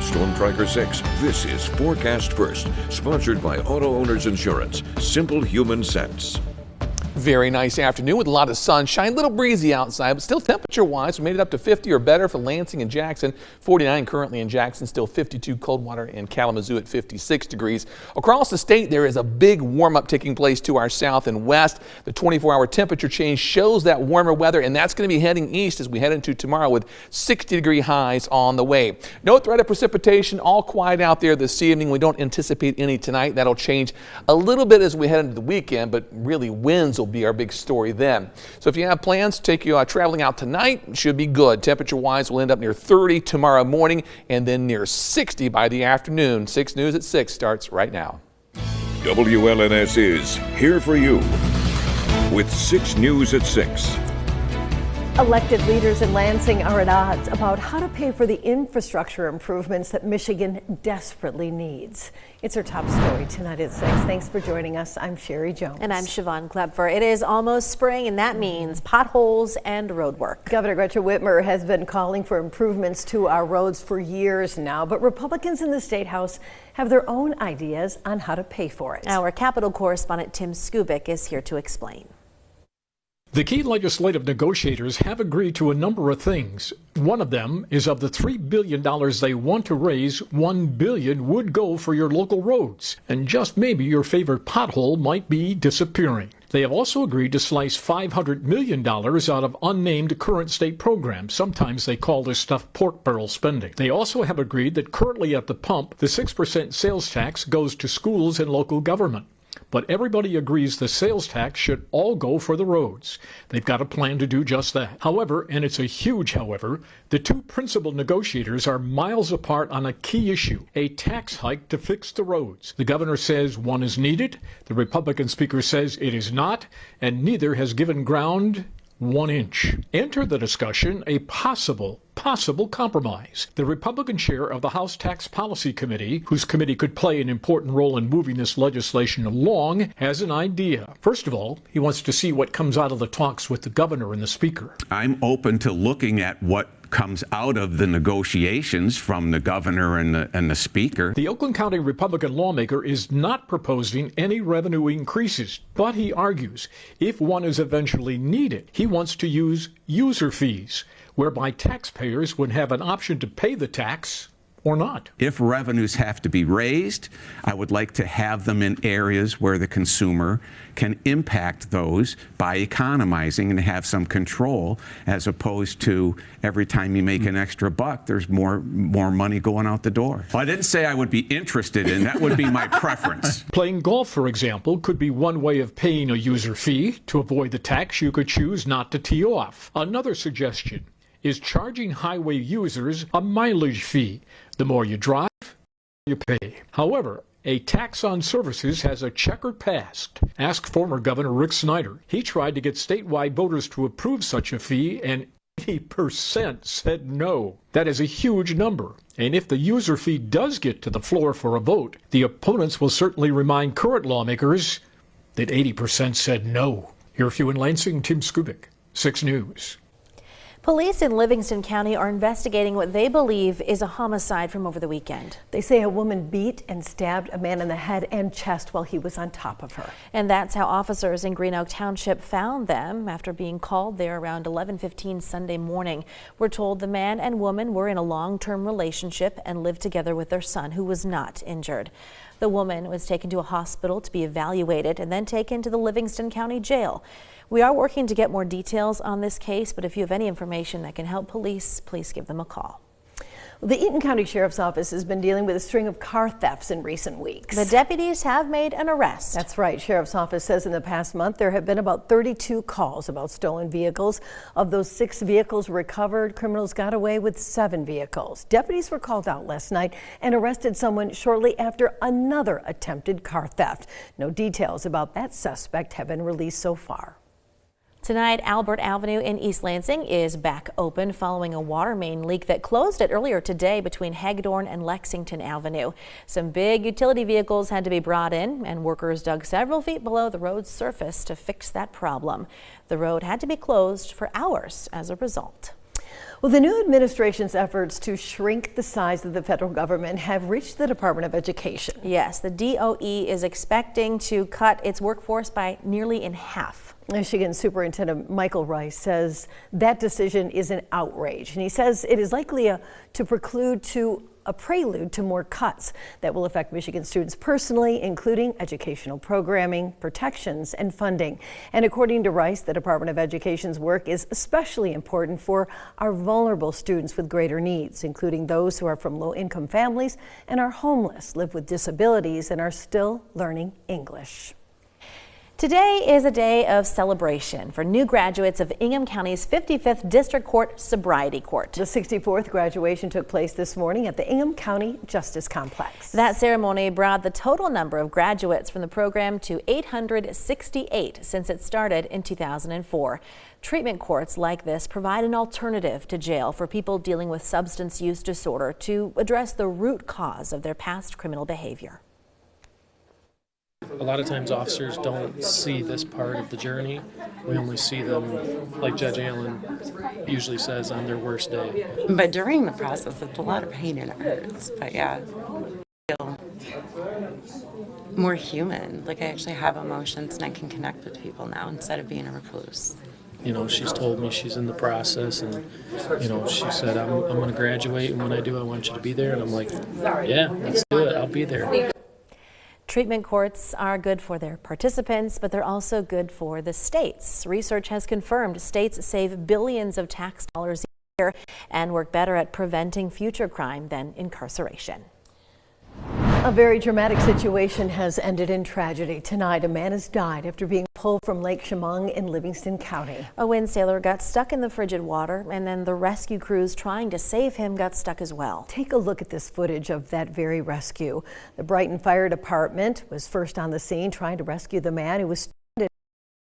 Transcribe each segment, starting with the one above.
Storm Tracker 6. This is Forecast First, sponsored by Auto Owners Insurance. Simple human sense. Very nice afternoon with a lot of sunshine, a little breezy outside, but still temperature-wise, we made it up to 50 or better for Lansing and Jackson. 49 currently in Jackson, still 52 Coldwater and Kalamazoo at 56 degrees. Across the state, there is a big warm-up taking place to our south and west. The 24-hour temperature change shows that warmer weather, and that's going to be heading east as we head into tomorrow with 60-degree highs on the way. No threat of precipitation, all quiet out there this evening. We don't anticipate any tonight. That'll change a little bit as we head into the weekend, but really winds will be our big story then. So if you have plans to take you traveling out tonight, it should be good. Temperature-wise, we'll end up near 30 tomorrow morning and then near 60 by the afternoon. 6 News at 6 starts right now. WLNS is here for you with 6 News at 6. Elected leaders in Lansing are at odds about how to pay for the infrastructure improvements that Michigan desperately needs. It's our top story tonight at 6. Thanks for joining us. I'm Sherry Jones. And I'm Siobhan Klepfer. It is almost spring, and that means potholes and road work. Governor Gretchen Whitmer has been calling for improvements to our roads for years now, but Republicans in the State House have their own ideas on how to pay for it. Our Capitol correspondent Tim Skubic is here to explain. The key legislative negotiators have agreed to a number of things. One of them is of the $3 billion they want to raise, $1 billion would go for your local roads. And just maybe your favorite pothole might be disappearing. They have also agreed to slice $500 million out of unnamed current state programs. Sometimes they call this stuff pork barrel spending. They also have agreed that currently at the pump, the 6% sales tax goes to schools and local government. But everybody agrees the sales tax should all go for the roads. They've got a plan to do just that. However, and it's a huge however, the two principal negotiators are miles apart on a key issue, a tax hike to fix the roads. The governor says one is needed, the Republican speaker says it is not, and neither has given ground 1 inch. Enter the discussion a possible compromise. The Republican chair of the House Tax Policy Committee, whose committee could play an important role in moving this legislation along, has an idea. First of all, he wants to see what comes out of the talks with the governor and the speaker. I'm open to looking at what comes out of the negotiations from the governor and the speaker. The Oakland County Republican lawmaker is not proposing any revenue increases, but he argues if one is eventually needed, he wants to use user fees, whereby taxpayers would have an option to pay the tax or not. If revenues have to be raised, I would like to have them in areas where the consumer can impact those by economizing and have some control, as opposed to every time you make an extra buck, there's more money going out the door. Well, I didn't say I would be interested in, that would be my preference. Playing golf, for example, could be one way of paying a user fee. To avoid the tax, you could choose not to tee off. Another suggestion is charging highway users a mileage fee. The more you drive, you pay. However, a tax on services has a checkered past. Ask former Governor Rick Snyder. He tried to get statewide voters to approve such a fee, and 80% said no. That is a huge number. And if the user fee does get to the floor for a vote, the opponents will certainly remind current lawmakers that 80% said no. Here for you in Lansing, Tim Skubic, 6 News. Police in Livingston County are investigating what they believe is a homicide from over the weekend. They say a woman beat and stabbed a man in the head and chest while he was on top of her. And that's how officers in Green Oak Township found them after being called there around 11:15 Sunday morning. We're told the man and woman were in a long-term relationship and lived together with their son, who was not injured. The woman was taken to a hospital to be evaluated and then taken to the Livingston County Jail. We are working to get more details on this case, but if you have any information that can help police, please give them a call. The Eaton County Sheriff's Office has been dealing with a string of car thefts in recent weeks. The deputies have made an arrest. That's right. Sheriff's Office says in the past month there have been about 32 calls about stolen vehicles. Of those 6 vehicles recovered, criminals got away with 7 vehicles. Deputies were called out last night and arrested someone shortly after another attempted car theft. No details about that suspect have been released so far. Tonight, Albert Avenue in East Lansing is back open following a water main leak that closed it earlier today between Hagedorn and Lexington Avenue. Some big utility vehicles had to be brought in, and workers dug several feet below the road's surface to fix that problem. The road had to be closed for hours as a result. Well, the new administration's efforts to shrink the size of the federal government have reached the Department of Education. Yes, the DOE is expecting to cut its workforce by nearly in half. Michigan Superintendent Michael Rice says that decision is an outrage, and he says it is likely a prelude to more cuts that will affect Michigan students personally, including educational programming, protections, and funding. And according to Rice, the Department of Education's work is especially important for our vulnerable students with greater needs, including those who are from low-income families and are homeless, live with disabilities, and are still learning English. Today is a day of celebration for new graduates of Ingham County's 55th District Court Sobriety Court. The 64th graduation took place this morning at the Ingham County Justice Complex. That ceremony brought the total number of graduates from the program to 868 since it started in 2004. Treatment courts like this provide an alternative to jail for people dealing with substance use disorder to address the root cause of their past criminal behavior. A lot of times officers don't see this part of the journey. We only see them, like Judge Allen usually says, on their worst day. But during the process, it's a lot of pain and it hurts. But yeah, I feel more human. Like I actually have emotions and I can connect with people now instead of being a recluse. You know, she's told me she's in the process and, you know, she said, I'm going to graduate and when I do, I want you to be there. And I'm like, yeah, let's do it. I'll be there. Treatment courts are good for their participants, but they're also good for the states. Research has confirmed states save billions of tax dollars a year and work better at preventing future crime than incarceration. A very dramatic situation has ended in tragedy. Tonight, a man has died after being pulled from Lake Chemung in Livingston County. A wind sailor got stuck in the frigid water, and then the rescue crews trying to save him got stuck as well. Take a look at this footage of that very rescue. The Brighton Fire Department was first on the scene trying to rescue the man who was stranded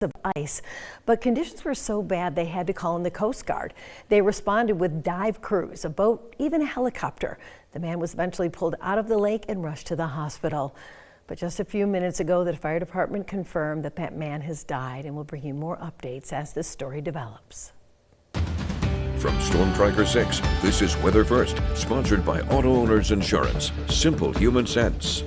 of ice, but conditions were so bad they had to call in the Coast Guard. They responded with dive crews, a boat, even a helicopter. The man was eventually pulled out of the lake and rushed to the hospital. But just a few minutes ago, the fire department confirmed that that man has died, and we'll bring you more updates as this story develops. From Storm Tracker 6, this is Weather First, sponsored by Auto Owners Insurance. Simple human sense.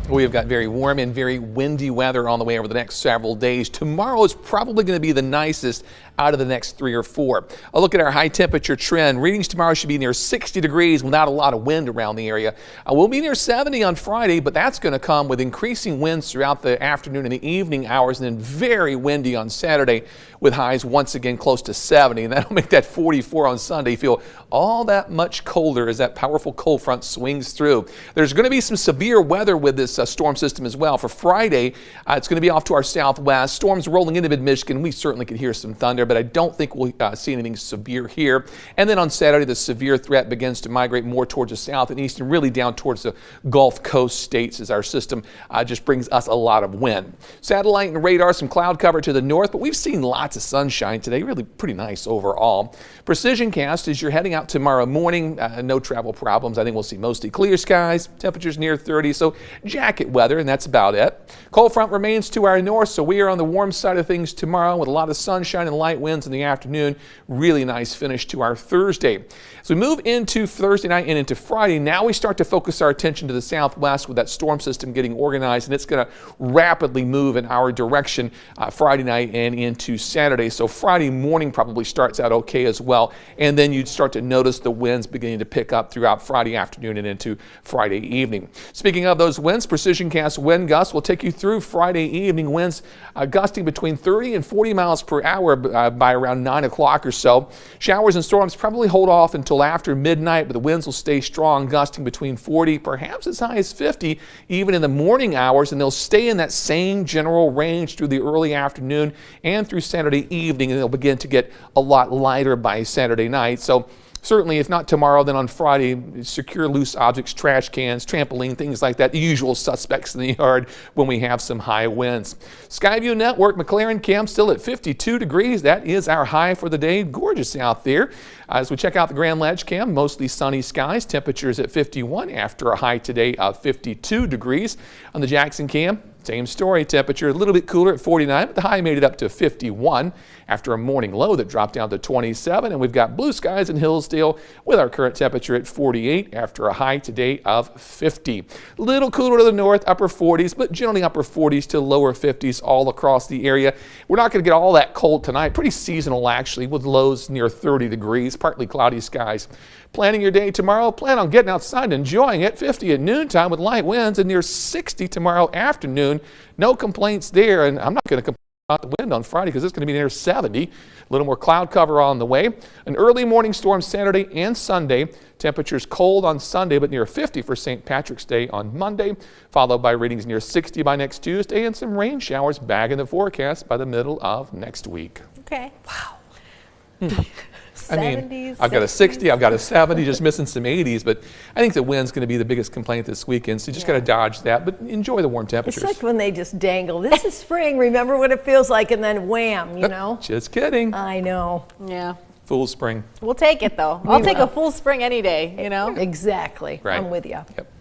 We have got very warm and very windy weather on the way over the next several days. Tomorrow is probably going to be the nicest out of the next 3 or 4. A look at our high temperature trend. Readings tomorrow should be near 60 degrees without a lot of wind around the area. We'll be near 70 on Friday, but that's going to come with increasing winds throughout the afternoon and the evening hours, and then very windy on Saturday with highs once again close to 70, and that'll make that 44 on Sunday feel all that much colder as that powerful cold front swings through. There's going to be some severe weather with this storm system as well. For Friday, it's going to be off to our southwest. Storms rolling into mid-Michigan. We certainly could hear some thunder, but I don't think we'll see anything severe here. And then on Saturday, the severe threat begins to migrate more towards the south and east and really down towards the Gulf Coast states as our system just brings us a lot of wind. Satellite and radar, some cloud cover to the north, but we've seen lots of sunshine today. Really pretty nice overall. Precision cast as you're heading out tomorrow morning. No travel problems. I think we'll see mostly clear skies. Temperatures near 30, so jacket weather, and that's about it. Cold front remains to our north, so we are on the warm side of things tomorrow with a lot of sunshine and light winds in the afternoon. Really nice finish to our Thursday. As we move into Thursday night and into Friday, now we start to focus our attention to the southwest with that storm system getting organized, and it's going to rapidly move in our direction Friday night and into Saturday. So Friday morning probably starts out okay as well, and then you'd start to notice the winds beginning to pick up throughout Friday afternoon and into Friday evening. Speaking of those winds, precision cast wind gusts will take you through Friday evening. Winds gusting between 30 and 40 miles per hour by around 9 o'clock or so. Showers and storms probably hold off until after midnight, but the winds will stay strong, gusting between 40, perhaps as high as 50, even in the morning hours, and they'll stay in that same general range through the early afternoon and through Saturday evening, and they'll begin to get a lot lighter by Saturday night. So certainly, if not tomorrow, then on Friday, secure loose objects, trash cans, trampoline, things like that, the usual suspects in the yard when we have some high winds. Skyview Network, McLaren Camp still at 52 degrees. That is our high for the day. Gorgeous out there. As we check out the Grand Ledge cam, mostly sunny skies, temperatures at 51 after a high today of 52 degrees. On the Jackson cam, same story, temperature a little bit cooler at 49, but the high made it up to 51 after a morning low that dropped down to 27. And we've got blue skies in Hillsdale with our current temperature at 48 after a high today of 50. A little cooler to the north, upper 40s, but generally upper 40s to lower 50s all across the area. We're not going to get all that cold tonight. Pretty seasonal actually, with lows near 30 degrees, partly cloudy skies. Planning your day tomorrow, plan on getting outside and enjoying it. 50 at noontime with light winds and near 60 tomorrow afternoon. No complaints there, and I'm not going to complain about the wind on Friday because it's going to be near 70. A little more cloud cover on the way. An early morning storm Saturday and Sunday. Temperatures cold on Sunday, but near 50 for St. Patrick's Day on Monday, followed by readings near 60 by next Tuesday and some rain showers back in the forecast by the middle of next week. Okay. Wow. I mean, 70s, I've got a 60s. 60, I've got a 70, just missing some 80s, but I think the wind's going to be the biggest complaint this weekend, so you just got to dodge that, but enjoy the warm temperatures. It's like when they just dangle. This is spring. Remember what it feels like, and then wham, you know? Just kidding. I know. Yeah. Full spring. We'll take it though. I'll take a full spring any day, you know? Exactly. Right. I'm with you. Yep.